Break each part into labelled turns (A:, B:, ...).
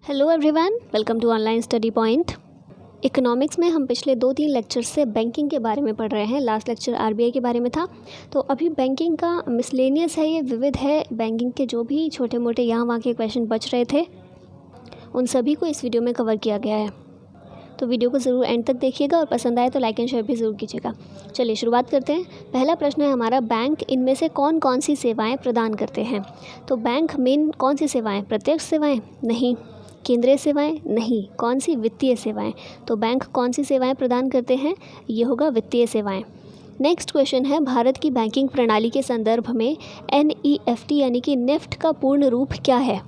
A: Hello everyone, welcome to online study point. Economics में हम पिछले 2-3 लेक्चर से बैंकिंग के बारे में पढ़ रहे हैं। लास्ट लेक्चर आरबीआई के बारे में था, तो अभी बैंकिंग का मिसलेनियस है, ये विविध है। बैंकिंग के जो भी छोटे मोटे यहाँ वहाँ के क्वेश्चन बच रहे थे उन सभी को इस वीडियो में कवर किया गया है। तो वीडियो को ज़रूर एंड तक देखिएगा और पसंद आए तो लाइक एंड शेयर भी ज़रूर कीजिएगा। चलिए शुरुआत करते हैं। पहला प्रश्न है हमारा, बैंक इनमें से कौन कौन सी सेवाएं प्रदान करते हैं। तो बैंक मेन कौन सी सेवाएं? प्रत्यक्ष सेवाएं? नहीं। केंद्रीय सेवाएं? नहीं। कौन सी? वित्तीय सेवाएं। तो बैंक कौन सी सेवाएं प्रदान करते हैं? ये होगा वित्तीय सेवाएं। नेक्स्ट क्वेश्चन है, भारत की बैंकिंग प्रणाली के संदर्भ में NEFT यानी कि नेफ्ट का पूर्ण रूप क्या है।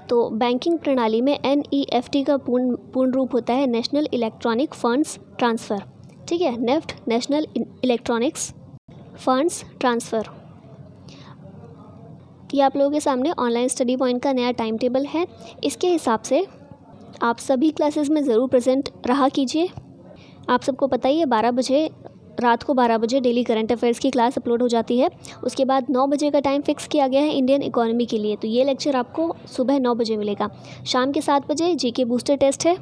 A: तो बैंकिंग प्रणाली में NEFT का पूर्ण रूप होता है नेशनल इलेक्ट्रॉनिक फंड्स ट्रांसफ़र। ठीक है, NEFT national electronics funds transfer. ये आप लोगों के सामने ऑनलाइन स्टडी पॉइंट का नया टाइम टेबल है। इसके हिसाब से आप सभी क्लासेस में ज़रूर प्रेजेंट रहा कीजिए। आप सबको पता ही है, रात को 12 बजे डेली करंट अफेयर्स की क्लास अपलोड हो जाती है। उसके बाद 9 बजे का टाइम फिक्स किया गया है इंडियन इकोनॉमी के लिए। तो ये लेक्चर आपको सुबह 9 बजे मिलेगा। शाम के 7 बजे GK बूस्टर टेस्ट है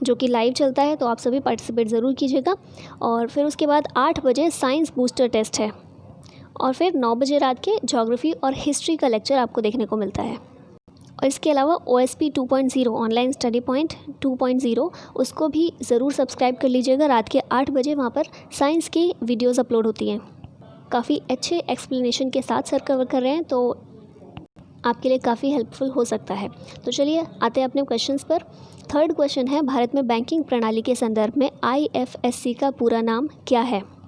A: जो कि लाइव चलता है, तो आप सभी पार्टिसिपेट ज़रूर कीजिएगा। और फिर उसके बाद 8 बजे साइंस बूस्टर टेस्ट है और फिर 9 बजे रात के ज्योग्राफी और हिस्ट्री का लेक्चर आपको देखने को मिलता है। और इसके अलावा OSP 2.0 ऑनलाइन स्टडी पॉइंट 2.0 उसको भी ज़रूर सब्सक्राइब कर लीजिएगा। रात के 8 बजे वहाँ पर साइंस की वीडियोस अपलोड होती हैं। काफ़ी अच्छे एक्सप्लेनेशन के साथ सर कवर कर रहे हैं, तो आपके लिए काफ़ी हेल्पफुल हो सकता है। तो चलिए आते हैं अपने क्वेश्चंस पर। थर्ड क्वेश्चन है, भारत में बैंकिंग प्रणाली के संदर्भ में IFSC का पूरा नाम क्या है।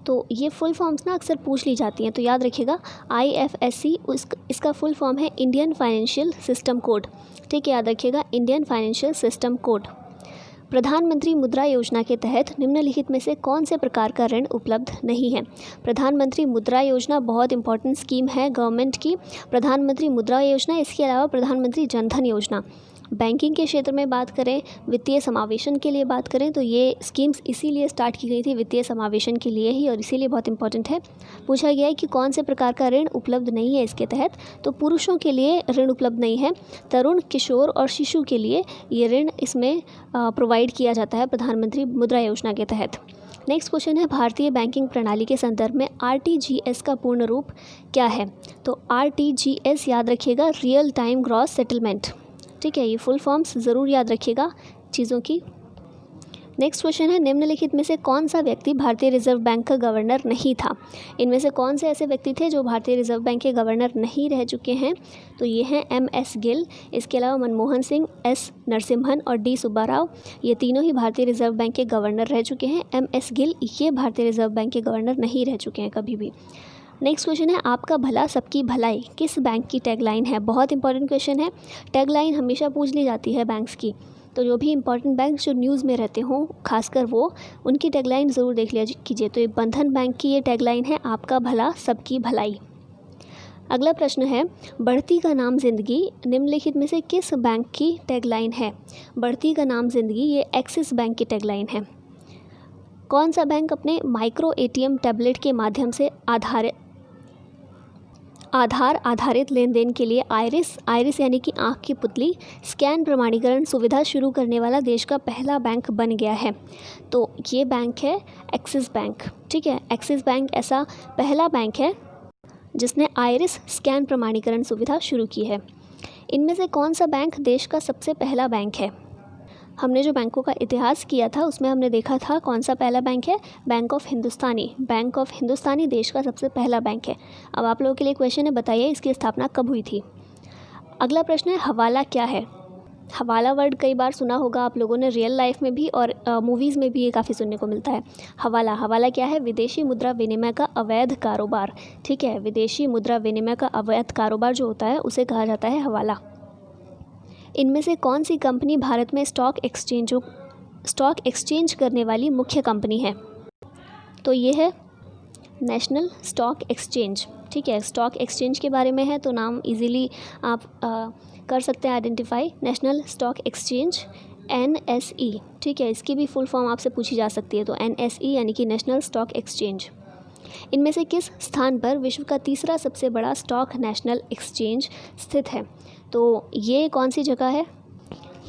A: तो ये फुल फॉर्म्स ना अक्सर पूछ ली जाती हैं, तो याद रखिएगा IFSC इसका फुल फॉर्म है इंडियन फाइनेंशियल सिस्टम कोड। ठीक है, याद रखिएगा इंडियन फाइनेंशियल सिस्टम कोड। प्रधानमंत्री मुद्रा योजना के तहत निम्नलिखित में से कौन से प्रकार का ऋण उपलब्ध नहीं है। प्रधानमंत्री मुद्रा योजना बहुत इंपॉर्टेंट स्कीम है गवर्नमेंट की। प्रधानमंत्री मुद्रा योजना, इसके अलावा प्रधानमंत्री जनधन योजना। बैंकिंग के क्षेत्र में बात करें, वित्तीय समावेशन के लिए बात करें, तो ये स्कीम्स इसीलिए स्टार्ट की गई थी वित्तीय समावेशन के लिए ही, और इसीलिए बहुत इंपॉर्टेंट है। पूछा गया है कि कौन से प्रकार का ऋण उपलब्ध नहीं है इसके तहत। तो पुरुषों के लिए ऋण उपलब्ध नहीं है। तरुण, किशोर और शिशु के लिए ये ऋण इसमें प्रोवाइड किया जाता है प्रधानमंत्री मुद्रा योजना के तहत। नेक्स्ट क्वेश्चन है, भारतीय बैंकिंग प्रणाली के संदर्भ में RTGS का पूर्ण रूप क्या है। तो RTGS याद रखिएगा रियल टाइम ग्रॉस सेटलमेंट। ठीक है, ये फुल फॉर्म्स ज़रूर याद रखिएगा चीज़ों की। नेक्स्ट क्वेश्चन है, निम्नलिखित में से कौन सा व्यक्ति भारतीय रिजर्व बैंक का गवर्नर नहीं था। इनमें से कौन से ऐसे व्यक्ति थे जो भारतीय रिजर्व बैंक के गवर्नर नहीं रह चुके हैं। तो ये हैं MS गिल, इसके अलावा मनमोहन सिंह, S नरसिम्हन और D सुब्बा राव। ये तीनों ही भारतीय रिजर्व बैंक के गवर्नर रह चुके हैं। MS गिल ये भारतीय रिजर्व बैंक के गवर्नर नहीं रह चुके हैं कभी भी। नेक्स्ट क्वेश्चन है, आपका भला सबकी भलाई किस बैंक की टैगलाइन है। बहुत इंपॉर्टेंट क्वेश्चन है। टैगलाइन हमेशा पूछ ली जाती है बैंक्स की, तो जो भी इंपॉर्टेंट बैंक जो न्यूज़ में रहते हों खासकर वो, उनकी टैगलाइन ज़रूर देख लिया कीजिए। तो ये बंधन बैंक की ये टैगलाइन है, आपका भला सबकी भलाई। अगला प्रश्न है, बढ़ती का नाम ज़िंदगी निम्नलिखित में से किस बैंक की टैगलाइन है। बढ़ती का नाम ज़िंदगी ये एक्सिस बैंक की टैगलाइन है। कौन सा बैंक अपने माइक्रो ATM टैबलेट के माध्यम से आधार आधारित लेन देन के लिए आइरिस यानी कि आँख की पुतली स्कैन प्रमाणीकरण सुविधा शुरू करने वाला देश का पहला बैंक बन गया है। तो ये बैंक है एक्सिस बैंक। ठीक है, एक्सिस बैंक ऐसा पहला बैंक है जिसने आइरिस स्कैन प्रमाणीकरण सुविधा शुरू की है। इनमें से कौन सा बैंक देश का सबसे पहला बैंक है। हमने जो बैंकों का इतिहास किया था उसमें हमने देखा था कौन सा पहला बैंक है, bank of Hindustani. Bank of Hindustani देश का सबसे पहला बैंक है। अब आप लोगों के लिए क्वेश्चन है, बताइए इसकी स्थापना कब हुई थी। अगला प्रश्न है, हवाला क्या है। हवाला वर्ड कई बार सुना होगा आप लोगों ने, रियल लाइफ में भी और मूवीज़ में भी ये काफ़ी सुनने को मिलता है। हवाला क्या है, विदेशी मुद्रा विनिमय का अवैध कारोबार। ठीक है, विदेशी मुद्रा विनिमय का अवैध कारोबार जो होता है उसे कहा जाता है हवाला। इनमें से कौन सी कंपनी भारत में स्टॉक एक्सचेंज करने वाली मुख्य कंपनी है। तो ये है नेशनल स्टॉक एक्सचेंज। ठीक है, स्टॉक एक्सचेंज के बारे में है तो नाम इजीली आप कर सकते हैं identify, national stock exchange NSE। ठीक है, इसकी भी फुल फॉर्म आपसे पूछी जा सकती है, तो NSE यानी कि नेशनल स्टॉक एक्सचेंज। इनमें से किस स्थान पर विश्व का तीसरा सबसे बड़ा स्टॉक नेशनल एक्सचेंज स्थित है। तो ये कौन सी जगह है,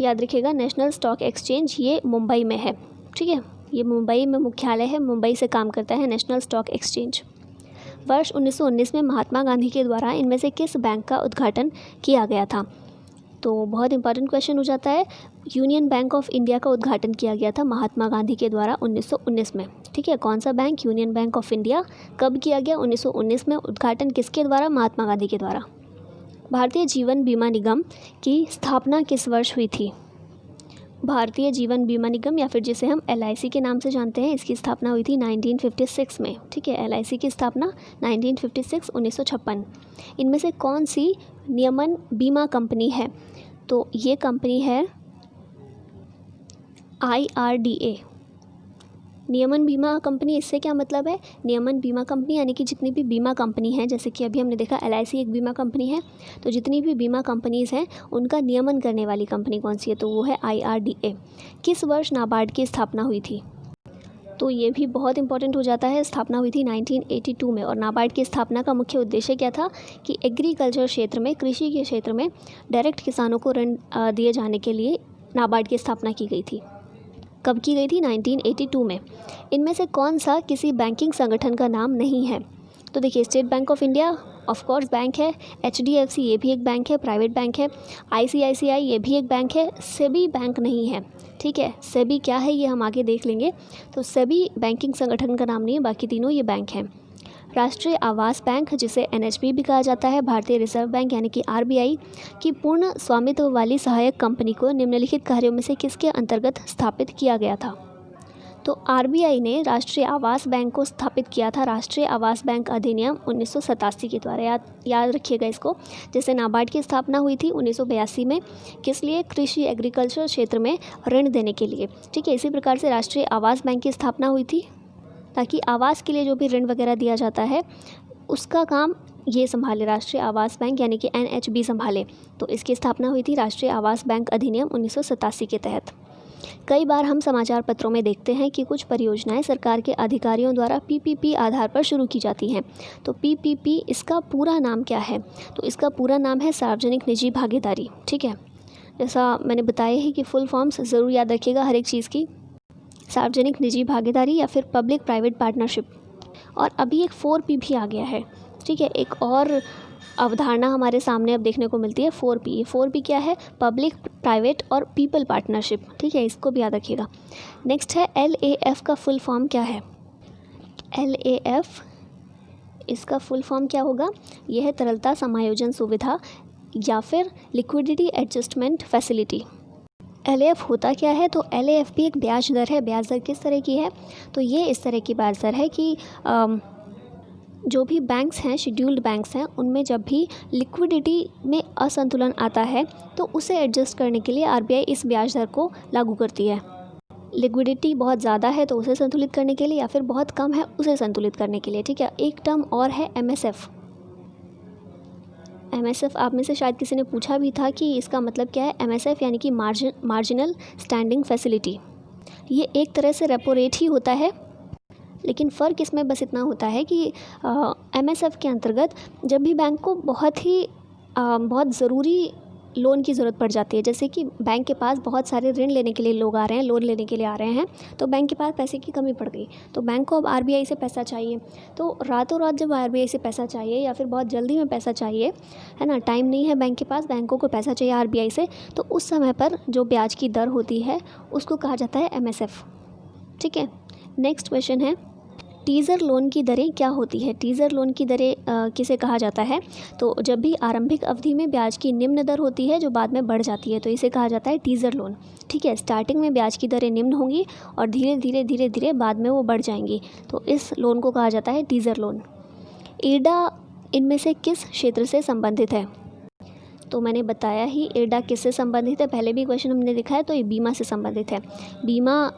A: याद रखिएगा, नेशनल स्टॉक एक्सचेंज ये मुंबई में है। ठीक है, ये मुंबई में मुख्यालय है, मुंबई से काम करता है नेशनल स्टॉक एक्सचेंज। वर्ष 1919 में महात्मा गांधी के द्वारा इनमें से किस बैंक का उद्घाटन किया गया था? तो बहुत इंपॉर्टेंट क्वेश्चन हो जाता है। यूनियन बैंक ऑफ इंडिया का उद्घाटन किया गया था महात्मा गांधी के द्वारा 1919 में। ठीक है, कौन सा bank? Union bank of India. कब किया गया? 1919 में। उद्घाटन किसके द्वारा? महात्मा गांधी के द्वारा। भारतीय जीवन बीमा निगम की स्थापना किस वर्ष हुई थी? भारतीय जीवन बीमा निगम या फिर जिसे हम LIC के नाम से जानते हैं, इसकी स्थापना हुई थी 1956 में। ठीक है, LIC की स्थापना 1956 1956। इनमें से कौन सी नियमन बीमा कंपनी है? तो ये कंपनी है IRDA। नियमन बीमा कंपनी, इससे क्या मतलब है? नियमन बीमा कंपनी यानी कि जितनी भी बीमा कंपनी है, जैसे कि अभी हमने देखा LIC एक बीमा कंपनी है, तो जितनी भी बीमा कंपनीज़ हैं उनका नियमन करने वाली कंपनी कौन सी है? तो वो है IRDA। किस वर्ष नाबार्ड की स्थापना हुई थी? तो ये भी बहुत इंपॉर्टेंट हो जाता है। स्थापना हुई थी 1982 में। और नाबार्ड की स्थापना का मुख्य उद्देश्य क्या था? कि एग्रीकल्चर क्षेत्र में, कृषि के क्षेत्र में डायरेक्ट किसानों को ऋण दिए जाने के लिए नाबार्ड की स्थापना की गई थी। कब की गई थी? 1982 में। इनमें से कौन सा किसी बैंकिंग संगठन का नाम नहीं है? तो देखिए, state bank of India of course bank है, HDFC ये भी एक बैंक है, प्राइवेट बैंक है, ICICI ये भी एक बैंक है, सेबी बैंक नहीं है। ठीक है, सेबी क्या है ये हम आगे देख लेंगे। तो सेबी बैंकिंग संगठन का नाम नहीं है, बाकी तीनों ये बैंक हैं। राष्ट्रीय आवास बैंक, जिसे NHB भी कहा जाता है, भारतीय रिजर्व बैंक यानी कि RBI की पूर्ण स्वामित्व वाली सहायक कंपनी को निम्नलिखित कार्यों में से किसके अंतर्गत स्थापित किया गया था? तो RBI ने राष्ट्रीय आवास बैंक को स्थापित किया था राष्ट्रीय आवास बैंक अधिनियम 1987 के द्वारा। याद रखिएगा इसको। जैसे नाबार्ड की स्थापना हुई थी 1982 में, किस लिए? कृषि एग्रीकल्चर क्षेत्र में ऋण देने के लिए। ठीक है, इसी प्रकार से राष्ट्रीय आवास बैंक की स्थापना हुई थी ताकि आवास के लिए जो भी ऋण वगैरह दिया जाता है उसका काम ये संभाले, राष्ट्रीय आवास बैंक यानी कि NHB संभाले। तो इसकी स्थापना हुई थी राष्ट्रीय आवास बैंक अधिनियम 1987 के तहत। कई बार हम समाचार पत्रों में देखते हैं कि कुछ परियोजनाएं सरकार के अधिकारियों द्वारा PPP आधार पर शुरू की जाती हैं। तो PPP इसका पूरा नाम क्या है? तो इसका पूरा नाम है सार्वजनिक निजी भागीदारी। ठीक है, जैसा मैंने बताया है कि फुल फॉर्म्स ज़रूर याद रखिएगा हर एक चीज़ की। सार्वजनिक निजी भागीदारी या फिर पब्लिक प्राइवेट पार्टनरशिप। और अभी एक 4P भी आ गया है। ठीक है, एक और अवधारणा हमारे सामने अब देखने को मिलती है 4P। 4P क्या है? पब्लिक, प्राइवेट और पीपल पार्टनरशिप। ठीक है, इसको भी याद रखिएगा। नेक्स्ट है LAF का फुल फॉर्म क्या है? LAF इसका फुल फॉर्म क्या होगा? यह है तरलता समायोजन सुविधा या फिर लिक्विडिटी एडजस्टमेंट फैसिलिटी। LAF होता क्या है? तो LAF भी एक ब्याज दर है। ब्याज दर किस तरह की है? तो ये इस तरह की ब्याज दर है कि जो भी बैंक्स हैं, शेड्यूल्ड बैंक्स हैं, उनमें जब भी लिक्विडिटी में असंतुलन आता है तो उसे एडजस्ट करने के लिए RBI इस ब्याज दर को लागू करती है। लिक्विडिटी बहुत ज़्यादा है तो उसे संतुलित करने के लिए, या फिर बहुत कम है उसे संतुलित करने के लिए। ठीक है, एक टर्म और है MSF। MSF आप में से शायद किसी ने पूछा भी था कि इसका मतलब क्या है। MSF यानी कि मार्जिनल स्टैंडिंग फैसिलिटी। ये एक तरह से रेपो रेट ही होता है, लेकिन फ़र्क इसमें बस इतना होता है कि MSF के अंतर्गत जब भी बैंक को बहुत ज़रूरी लोन की ज़रूरत पड़ जाती है, जैसे कि बैंक के पास बहुत सारे ऋण लेने के लिए लोग आ रहे हैं, लोन लेने के लिए आ रहे हैं, तो बैंक के पास पैसे की कमी पड़ गई, तो बैंक को अब RBI से पैसा चाहिए। तो रातों रात जब RBI से पैसा चाहिए या फिर बहुत जल्दी में पैसा चाहिए, है ना, टाइम नहीं है बैंक के पास, बैंकों को पैसा चाहिए RBI से, तो उस समय पर जो ब्याज की दर होती है उसको कहा जाता है MSF। ठीक है, नेक्स्ट क्वेश्चन है, टीज़र लोन की दरें क्या होती है? टीज़र लोन की दरें किसे कहा जाता है? तो जब भी आरंभिक अवधि में ब्याज की निम्न दर होती है जो बाद में बढ़ जाती है, तो इसे कहा जाता है टीज़र लोन। ठीक है, स्टार्टिंग में ब्याज की दरें निम्न होंगी और धीरे धीरे बाद में वो बढ़ जाएंगी, तो इस लोन को कहा जाता है टीज़र लोन। IRDA इनमें से किस क्षेत्र से संबंधित है? तो मैंने बताया ही IRDA किससे संबंधित है, पहले भी क्वेश्चन हमने देखा है, तो ये बीमा से संबंधित है। बीमा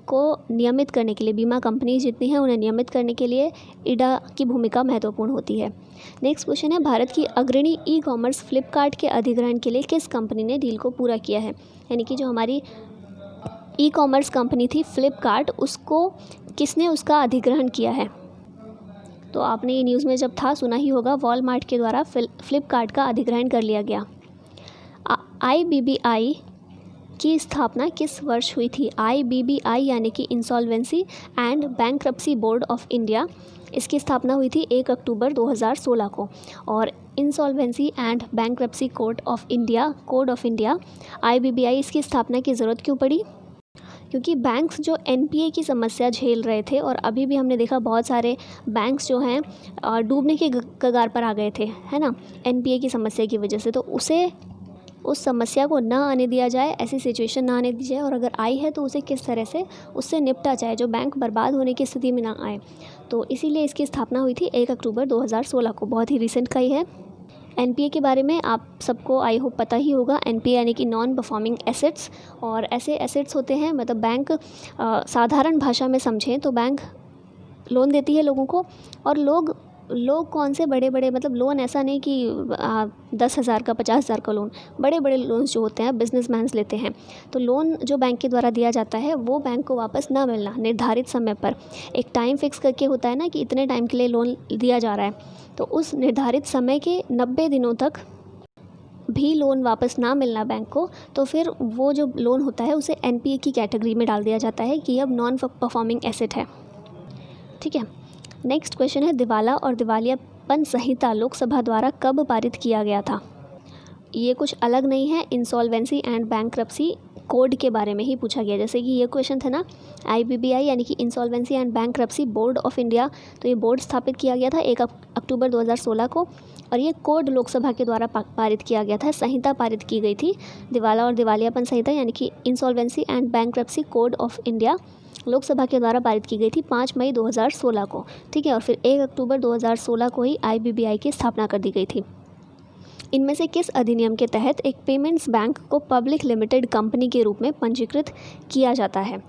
A: को नियमित करने के लिए, बीमा कंपनी जितनी हैं उन्हें नियमित करने के लिए IRDA की भूमिका महत्वपूर्ण होती है। नेक्स्ट क्वेश्चन है, भारत की अग्रणी ई-कॉमर्स फ्लिपकार्ट के अधिग्रहण के लिए किस कंपनी ने डील को पूरा किया है? यानी कि जो हमारी ई-कॉमर्स कंपनी थी फ्लिपकार्ट, उसको किसने उसका अधिग्रहण किया है? तो आपने ये न्यूज़ में जब था सुना ही होगा, वॉलमार्ट के द्वारा फ्लिपकार्ट का अधिग्रहण कर लिया गया। IBBI की स्थापना किस वर्ष हुई थी? IBBI यानी कि insolvency and bankruptcy board of India, इसकी स्थापना हुई थी 1 अक्टूबर 2016 को। और insolvency and bankruptcy code of India IBBI, इसकी स्थापना की ज़रूरत क्यों पड़ी? क्योंकि बैंक्स जो NPA की समस्या झेल रहे थे, और अभी भी हमने देखा बहुत सारे बैंक्स जो हैं डूबने के कगार पर आ गए थे, है ना, NPA की समस्या की वजह से। तो उस समस्या को ना आने दिया जाए, ऐसी सिचुएशन ना आने दी जाए, और अगर आई है तो उसे किस तरह से उससे निपटा जाए, जो बैंक बर्बाद होने की स्थिति में ना आए। तो इसीलिए इसकी स्थापना हुई थी 1 अक्टूबर 2016 को, बहुत ही रिसेंट का ही है। NPA के बारे में आप सबको आई होप पता ही होगा। NPA यानी कि नॉन परफॉर्मिंग एसेट्स, और ऐसे एसेट्स होते हैं, मतलब बैंक साधारण भाषा में समझें तो बैंक लोन देती है लोगों को, और लोग कौन से बड़े बड़े, मतलब लोन ऐसा नहीं कि 10,000 का 50,000 का लोन, बड़े बड़े लोन्स जो होते हैं बिजनेसमैन्स लेते हैं। तो लोन जो बैंक के द्वारा दिया जाता है वो बैंक को वापस ना मिलना निर्धारित समय पर, एक टाइम फिक्स करके होता है ना कि इतने टाइम के लिए लोन दिया जा रहा है, तो उस निर्धारित समय के 90 दिनों तक भी लोन वापस ना मिलना बैंक को, तो फिर वो जो लोन होता है उसे NPA की कैटेगरी में डाल दिया जाता है कि अब नॉन परफॉर्मिंग एसेट है। ठीक है, नेक्स्ट क्वेश्चन है, दिवाला और दिवालियापन संहिता लोकसभा द्वारा कब पारित किया गया था? ये कुछ अलग नहीं है, इंसॉल्वेंसी एंड बैंक्रप्सी कोड के बारे में ही पूछा गया। जैसे कि ये क्वेश्चन था ना, IBBI यानी कि insolvency and bankruptcy board of India, तो ये बोर्ड स्थापित किया गया था 1 अक्टूबर 2016 को, और ये कोड लोकसभा के द्वारा पारित किया गया था, संहिता पारित की गई थी। दिवाला और दिवालियापन संहिता यानी कि insolvency and bankruptcy code of India Lok Sabha के द्वारा पारित की गई थी 5 मई 2016 को। ठीक है, और फिर 1 अक्टूबर 2016 को ही IBBI की स्थापना कर दी गई थी। इनमें से किस अधिनियम के तहत एक पेमेंट्स बैंक को पब्लिक लिमिटेड कंपनी के रूप में पंजीकृत किया जाता है?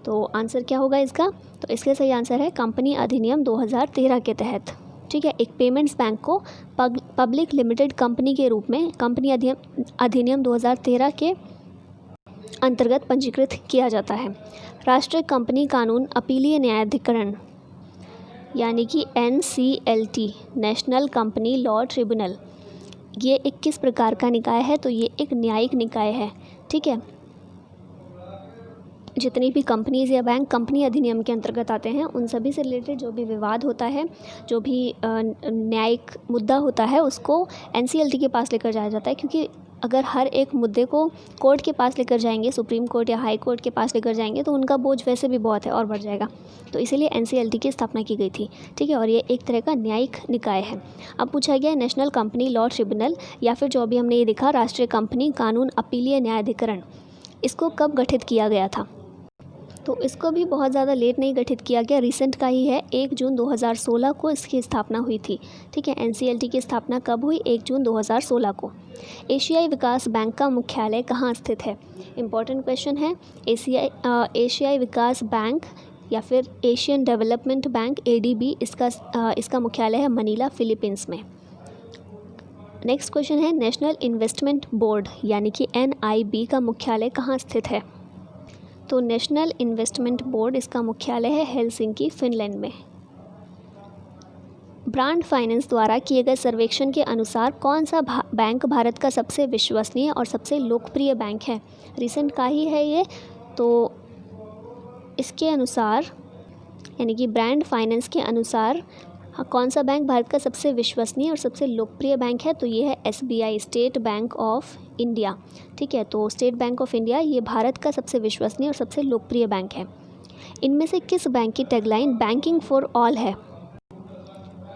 A: तो आंसर क्या होगा इसका? तो इसका सही आंसर है कंपनी अधिनियम 2013 के तहत। ठीक है, एक पेमेंट्स बैंक को पब्लिक लिमिटेड कंपनी के रूप में कंपनी अधिनियम 2013 के अंतर्गत पंजीकृत किया जाता है। राष्ट्रीय कंपनी कानून अपीलीय न्यायाधिकरण यानी कि NCLT, national company law tribunal, ये एक किस प्रकार का निकाय है? तो ये एक न्यायिक निकाय है। ठीक है, जितनी भी कंपनीज़ या बैंक कंपनी अधिनियम के अंतर्गत आते हैं, उन सभी से रिलेटेड जो भी विवाद होता है, जो भी न्यायिक मुद्दा होता है, उसको NCLT के पास लेकर जाया जाता है। क्योंकि अगर हर एक मुद्दे को कोर्ट के पास लेकर जाएंगे, सुप्रीम कोर्ट या हाई कोर्ट के पास लेकर जाएंगे, तो उनका बोझ वैसे भी बहुत है और बढ़ जाएगा। तो इसीलिए NCLT की स्थापना की गई थी। ठीक है, और ये एक तरह का न्यायिक निकाय है। अब पूछा गया नेशनल कंपनी लॉ ट्रिब्यूनल, या फिर जो अभी हमने ये देखा राष्ट्रीय कंपनी कानून अपीलीय न्यायाधिकरण, इसको कब गठित किया गया था? तो इसको भी बहुत ज़्यादा लेट नहीं गठित किया गया, रिसेंट का ही है। 1 जून 2016 को इसकी स्थापना हुई थी। ठीक है, NCLT की स्थापना कब हुई? 1 जून 2016 को। एशियाई विकास बैंक का मुख्यालय कहाँ स्थित है? इम्पॉर्टेंट क्वेश्चन है। एशियाई विकास बैंक या फिर एशियन डेवलपमेंट बैंक ADB, इसका मुख्यालय है मनीला, फिलीपींस में। नेक्स्ट क्वेश्चन है, नेशनल इन्वेस्टमेंट बोर्ड यानी कि NIB का मुख्यालय कहाँ स्थित है? तो नेशनल इन्वेस्टमेंट बोर्ड, इसका मुख्यालय है हेलसिंकी, फिनलैंड में। ब्रांड फाइनेंस द्वारा किए गए सर्वेक्षण के अनुसार कौन सा बैंक भारत का सबसे विश्वसनीय और सबसे लोकप्रिय बैंक है? रिसेंट का ही है ये। तो इसके अनुसार यानी कि ब्रांड फाइनेंस के अनुसार कौन सा बैंक भारत का सबसे विश्वसनीय और सबसे लोकप्रिय बैंक है? तो ये है SBI, state bank of India. ठीक है, तो स्टेट बैंक ऑफ इंडिया ये भारत का सबसे विश्वसनीय और सबसे लोकप्रिय बैंक है। इनमें से किस बैंक की टैगलाइन बैंकिंग फॉर ऑल है?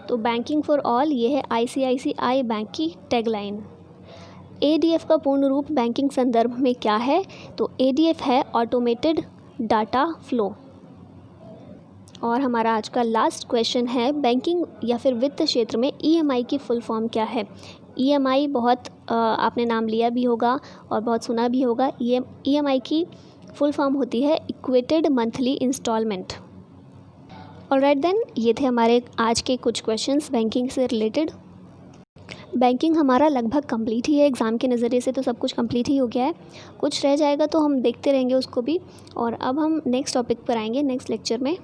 A: तो बैंकिंग फॉर ऑल ये है ICICI बैंक की टैगलाइन। ADF का पूर्ण रूप बैंकिंग संदर्भ में क्या है? तो ADF है ऑटोमेटेड डाटा फ्लो। और हमारा आज का लास्ट क्वेश्चन है, बैंकिंग या फिर वित्त क्षेत्र में EMI की फुल फॉर्म क्या है? EMI बहुत आपने नाम लिया भी होगा और बहुत सुना भी होगा। EMI की फुल फॉर्म होती है equated monthly instalment. Alright then, ये थे हमारे आज के कुछ क्वेश्चंस बैंकिंग से रिलेटेड। बैंकिंग हमारा लगभग कंप्लीट ही है, एग्ज़ाम के नज़रिए से तो सब कुछ कंप्लीट ही हो गया है। कुछ रह जाएगा तो हम देखते रहेंगे उसको भी। और अब हम नेक्स्ट टॉपिक पर आएंगे नेक्स्ट लेक्चर में।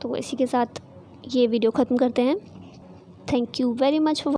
A: तो इसी के साथ ये वीडियो ख़त्म करते हैं। Thank you very much for